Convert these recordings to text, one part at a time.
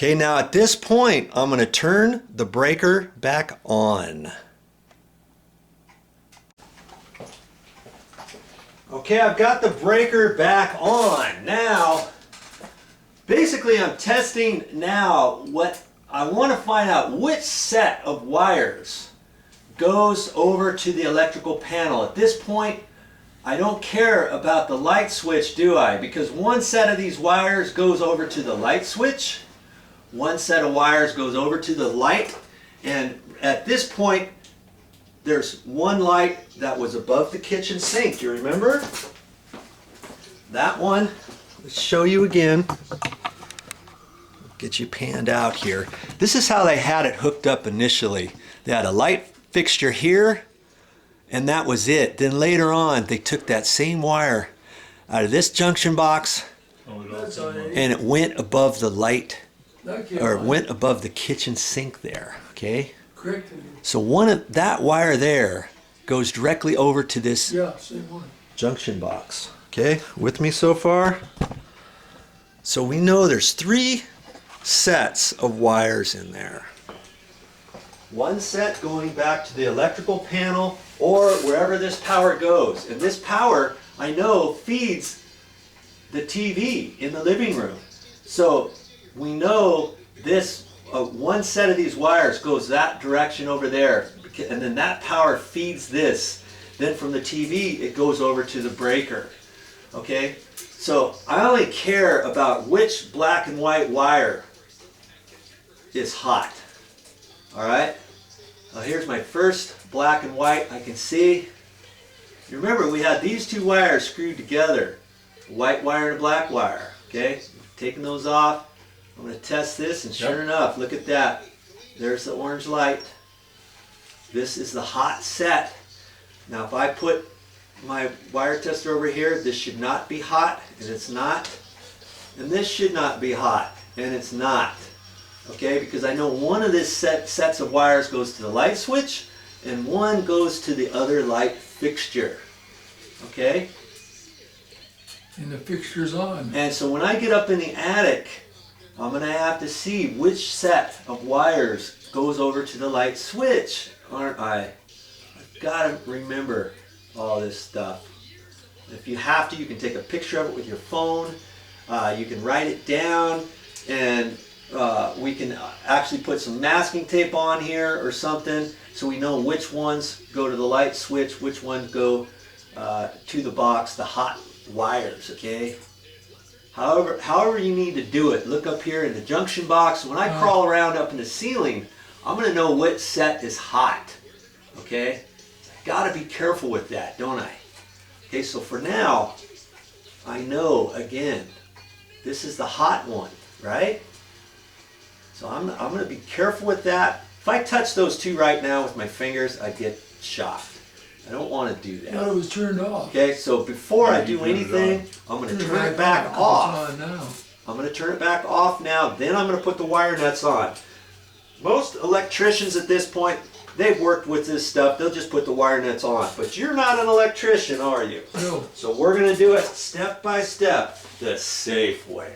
Okay, now at this point, I'm going to turn the breaker back on. Okay, I've got the breaker back on. Now, basically I'm testing now what I want to find out which set of wires goes over to the electrical panel. At this point, I don't care about the light switch, do I? Because one set of these wires goes over to the light switch, one set of wires goes over to the light, and at this point, there's one light that was above the kitchen sink. Do you remember? That one, let's show you again. Get you panned out here. This is how they had it hooked up initially. They had a light fixture here, and that was it. Then later on, they took that same wire out of this junction box, and it went above the light, or it went above the kitchen sink there, okay? Correct. So one of that wire there goes directly over to this Same one. junction box. Okay, with me so far? So we know there's 3 sets of wires in there. One set going back to the electrical panel or wherever this power goes. And this power, I know, feeds the TV in the living room. So we know this one set of these wires goes that direction over there, and then that power feeds this. Then from the TV, it goes over to the breaker. Okay? So I only care about which black and white wire is hot. Alright? Now here's my first black and white. I can see. You remember we had these 2 wires screwed together. A white wire and a black wire. Okay? Taking those off. I'm going to test this, and sure enough, look at that. There's the orange light. This is the hot set. Now if I put my wire tester over here, this should not be hot, and it's not. And this should not be hot, and it's not. Okay, because I know one of this sets of wires goes to the light switch, and one goes to the other light fixture. Okay? And the fixture's on. And so when I get up in the attic, I'm going to have to see which set of wires goes over to the light switch, aren't I? I've got to remember all this stuff. If you have to, you can take a picture of it with your phone. You can write it down, and we can actually put some masking tape on here or something so we know which ones go to the light switch, which ones go to the box, the hot wires, okay? However you need to do it. Look up here in the junction box. When I crawl around up in the ceiling, I'm going to know which set is hot. Okay? I got to be careful with that, don't I? Okay, so for now, I know, again, this is the hot one, right? So I'm going to be careful with that. If I touch those 2 right now with my fingers, I get shocked. I don't want to do that. No, it was turned off. Okay, so before I do anything, I'm going to turn it back off. It's on now. I'm going to turn it back off now, then I'm going to put the wire nuts on. Most electricians at this point, they've worked with this stuff, they'll just put the wire nuts on. But you're not an electrician, are you? No. So we're going to do it step by step, the safe way.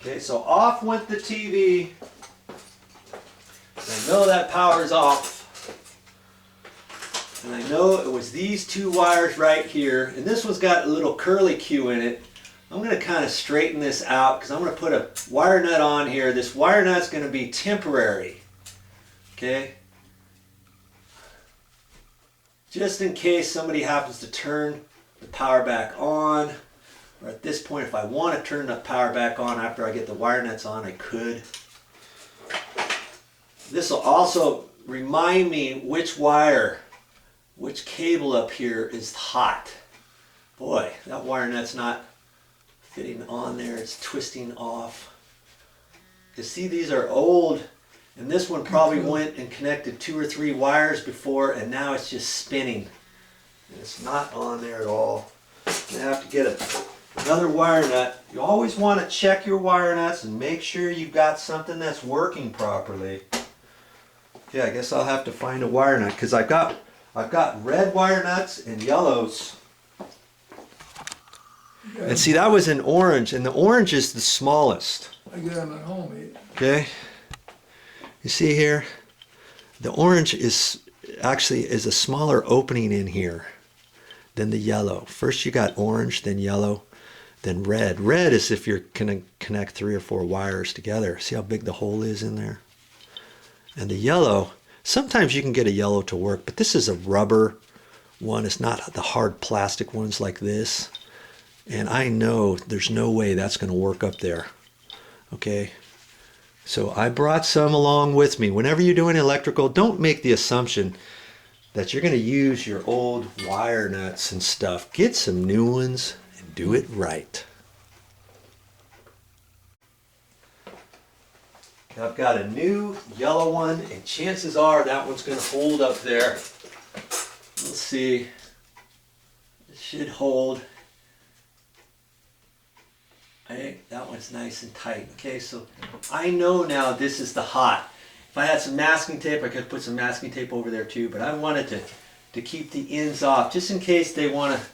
Okay, so off went the TV. I know that power's off. And I know it was these 2 wires right here. And this one's got a little curly Q in it. I'm going to kind of straighten this out because I'm going to put a wire nut on here. This wire nut's going to be temporary. Okay? Just in case somebody happens to turn the power back on. Or at this point, if I want to turn the power back on after I get the wire nuts on, I could. This will also remind me which wire, which cable up here is hot. Boy, that wire nut's not fitting on there. It's twisting off. You see, these are old, and this one probably went and connected 2 or 3 wires before, and now it's just spinning. And it's not on there at all. I have to get another wire nut. You always want to check your wire nuts and make sure you've got something that's working properly. Yeah, I guess I'll have to find a wire nut because I've got red wire nuts and yellows. And see, that was in orange, and the orange is the smallest. I get them at home, eh? Okay, you see here, the orange is actually is a smaller opening in here than the yellow. First you got orange, then yellow, then red. Red is if you're gonna connect 3 or 4 wires together. See how big the hole is in there? And the yellow, sometimes you can get a yellow to work, but this is a rubber one. It's not the hard plastic ones like this. And I know there's no way that's gonna work up there. Okay, so I brought some along with me. Whenever you're doing electrical, don't make the assumption that you're going to use your old wire nuts and stuff. Get some new ones and do it right. I've got a new yellow one, and chances are that one's going to hold up there. Let's see. It should hold. I think that one's nice and tight. Okay, so I know now this is the hot. If I had some masking tape, I could put some masking tape over there too, but I wanted to keep the ends off, just in case they want to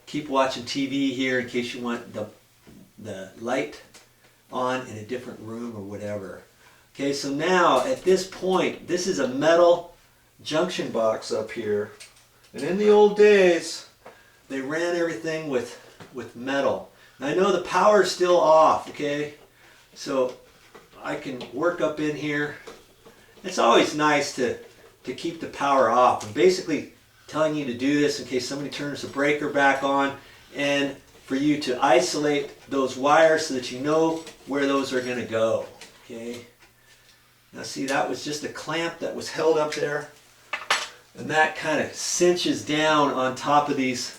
keep watching TV here, in case you want the light on in a different room or whatever. Okay, so now at this point, this is a metal junction box up here. And in the old days, they ran everything with metal. I know the power's still off, okay? So I can work up in here. It's always nice to keep the power off. I'm basically telling you to do this in case somebody turns the breaker back on, and for you to isolate those wires so that you know where those are gonna go, okay? Now see, that was just a clamp that was held up there, and that kind of cinches down on top of these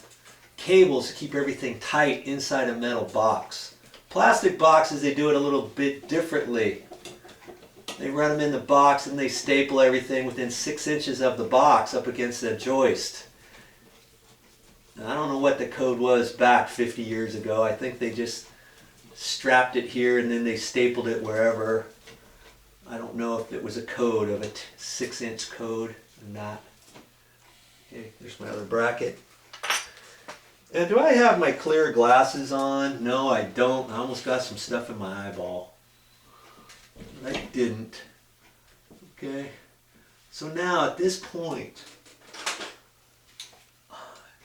cables to keep everything tight inside a metal box. Plastic boxes, they do it a little bit differently. They run them in the box and they staple everything within 6 inches of the box up against the joist. Now, I don't know what the code was back 50 years ago. I think they just strapped it here and then they stapled it wherever. I don't know if it was a code of a 6-inch code or not. Okay, there's my other bracket. And do I have my clear glasses on? No, I don't. I almost got some stuff in my eyeball. I didn't. Okay. So now at this point,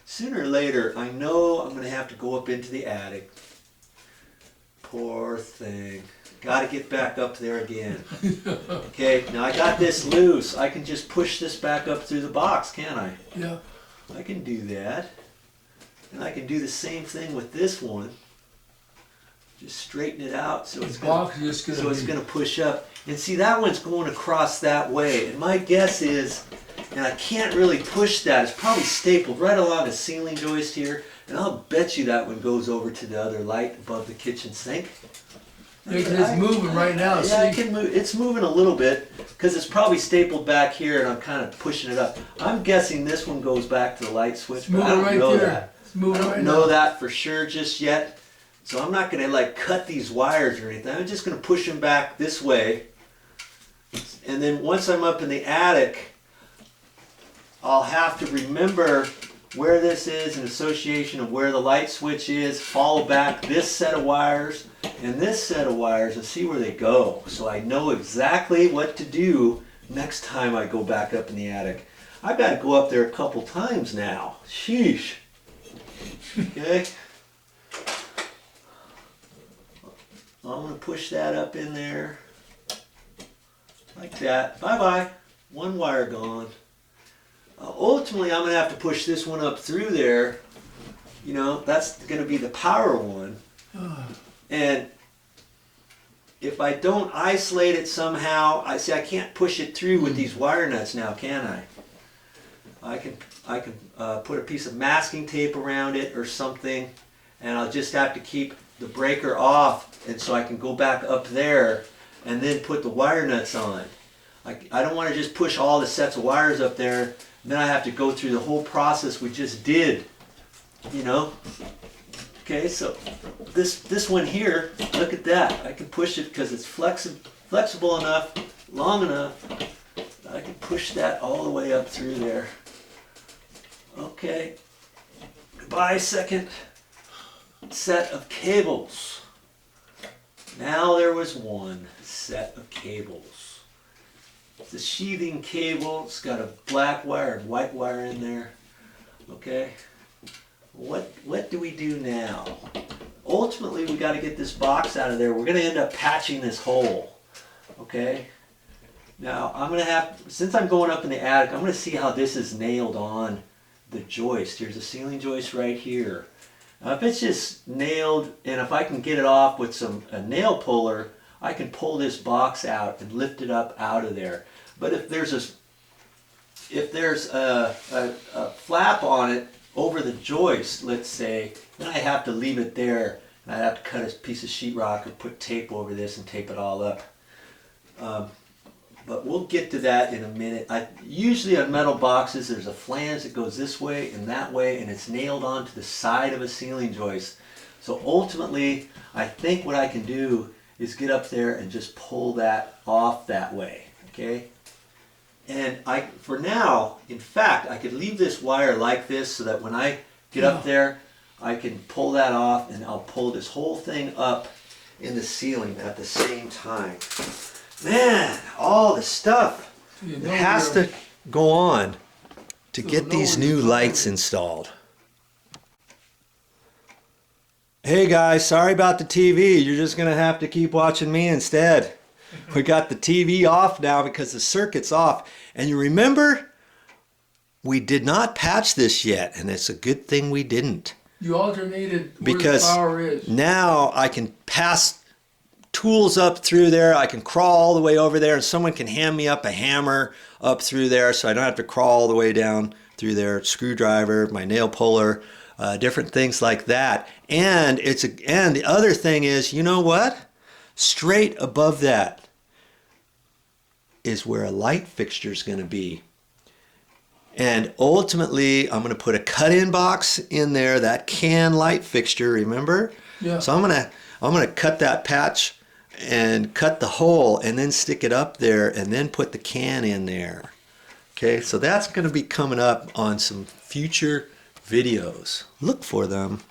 sooner or later, I know I'm going to have to go up into the attic. Poor thing. Got to get back up there again. Okay, now I got this loose. I can just push this back up through the box, can't I? Yeah. I can do that. And I can do the same thing with this one. Just straighten it out so it's going to push up. And see, that one's going across that way. And my guess is, and I can't really push that, it's probably stapled right along a ceiling joist here. And I'll bet you that one goes over to the other light above the kitchen sink. Yeah, it's moving right now. Yeah, I can move. It's moving a little bit because it's probably stapled back here, and I'm kind of pushing it up. I'm guessing this one goes back to the light switch, but I don't know that. I don't know that for sure just yet. So I'm not going to like cut these wires or anything. I'm just going to push them back this way. And then once I'm up in the attic, I'll have to remember where this is in association of where the light switch is, follow back this set of wires and this set of wires and see where they go. So I know exactly what to do next time I go back up in the attic. I've got to go up there a couple times now. Sheesh. Okay. I'm going to push that up in there. Like that. Bye-bye. One wire gone. Ultimately, I'm going to have to push this one up through there. You know, that's going to be the power one. And if I don't isolate it somehow, I can't push it through with these wire nuts now, can I? I can put a piece of masking tape around it or something, and I'll just have to keep the breaker off, and so I can go back up there and then put the wire nuts on. I don't want to just push all the sets of wires up there, and then I have to go through the whole process we just did, you know? Okay, so this one here, look at that. I can push it because it's flexible enough, long enough. I can push that all the way up through there. Okay, goodbye second. set of cables. Now there was one set of cables. It's a sheathing cable. It's got a black wire and white wire in there. Okay. What do we do now? Ultimately, we got to get this box out of there. We're going to end up patching this hole. Okay. Now I'm going to have, since I'm going up in the attic, I'm going to see how this is nailed on the joist. Here's a ceiling joist right here. Now if it's just nailed, and if I can get it off with a nail puller, I can pull this box out and lift it up out of there. But if there's a flap on it over the joist, let's say, then I have to leave it there, and I have to cut a piece of sheetrock or put tape over this and tape it all up. But we'll get to that in a minute. Usually on metal boxes, there's a flange that goes this way and that way, and it's nailed onto the side of a ceiling joist. So ultimately, I think what I can do is get up there and just pull that off that way, okay? And for now, in fact, I could leave this wire like this so that when I get up there, I can pull that off, and I'll pull this whole thing up in the ceiling at the same time. Man, all the stuff that has to go on to get these new lights installed. Hey guys, sorry about the TV. You're just going to have to keep watching me instead. We got the TV off now because the circuit's off. And you remember, we did not patch this yet, and it's a good thing we didn't. You alternated where Because the power is. now I can pass tools up through there. I can crawl all the way over there, and someone can hand me up a hammer up through there, so I don't have to crawl all the way down through there. Screwdriver, my nail puller, different things like that. And the other thing is, you know what? Straight above that is where a light fixture is going to be. And ultimately, I'm going to put a cut-in box in there, that can light fixture, remember? Yeah. So I'm going to cut that patch and cut the hole and then stick it up there and then put the can in there. Okay, so that's going to be coming up on some future videos. Look for them.